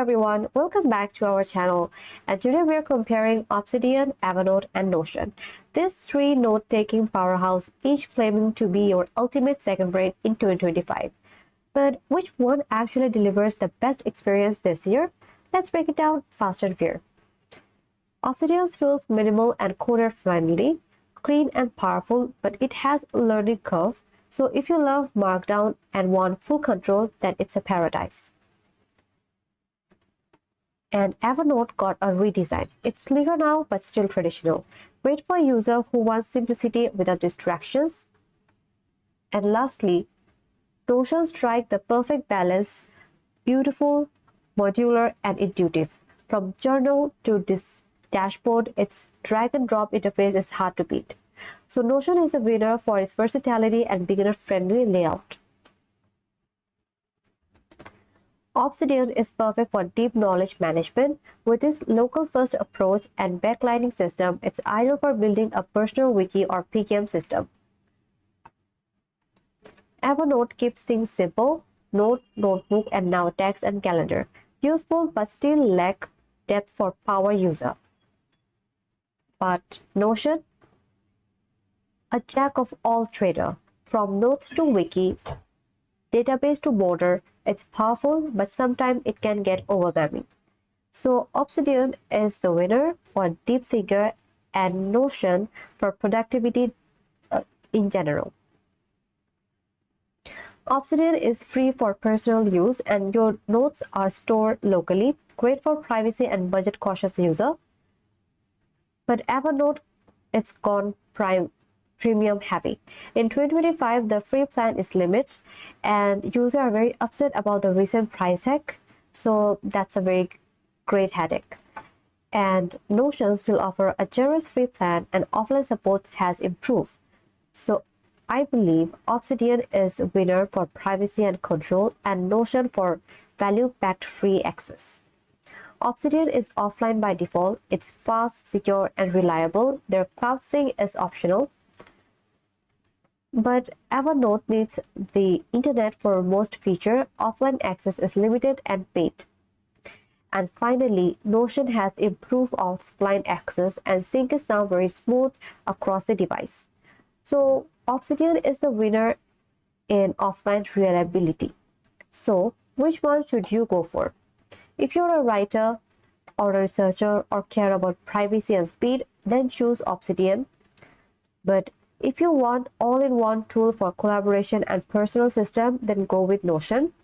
everyone, welcome back to our channel. And today we are comparing Obsidian, Evernote, and Notion. These three note-taking powerhouse, each claiming to be your ultimate second brain in 2025. But which one actually delivers the best experience this year? Let's break it down fast and fair. Obsidian feels minimal and coder-friendly, clean and powerful, but it has a learning curve. So if you love Markdown and want full control, then it's a paradise. And Evernote got a redesign. It's sleeker now, but still traditional. Great for a user who wants simplicity without distractions. And lastly, Notion strike the perfect balance, beautiful, modular, and intuitive. From journal to this dashboard, its drag and drop interface is hard to beat. So Notion is a winner for its versatility and beginner-friendly layout. Obsidian is perfect for deep knowledge management. With its local-first approach and backlining system, it's ideal for building a personal wiki or PKM system. Evernote keeps things simple, note, notebook, and now text and calendar. Useful but still lack depth for power user. But Notion? A jack of all trader. From notes to wiki, database to border, it's powerful, but sometimes it can get overwhelming. So Obsidian is the winner for deep thinker and Notion for productivity in general. Obsidian is free for personal use and your notes are stored locally, great for privacy and budget cautious user. But Evernote, it's gone premium heavy. In 2025, the free plan is limited and users are very upset about the recent price hike. So that's a very great headache. And Notion still offer a generous free plan and offline support has improved. So I believe Obsidian is a winner for privacy and control and Notion for value-packed free access. Obsidian is offline by default. It's fast, secure, and reliable. Their cloud sync is optional. But Evernote needs the internet for most features. Offline access is limited and paid. And finally, Notion has improved offline access and sync is now very smooth across the device. So Obsidian is the winner in offline reliability. So which one should you go for? If you're a writer or a researcher or care about privacy and speed, then choose Obsidian. But if you want all-in-one tool for collaboration and personal system, then go with Notion.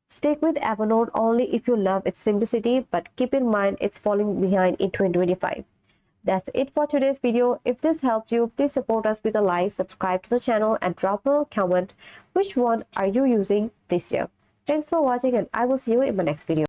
Stick with Evernote only if you love its simplicity, but keep in mind it's falling behind in 2025. That's it for today's video. If this helped you, please support us with a like, subscribe to the channel, and drop a comment. Which one are you using this year? Thanks for watching and I will see you in my next video.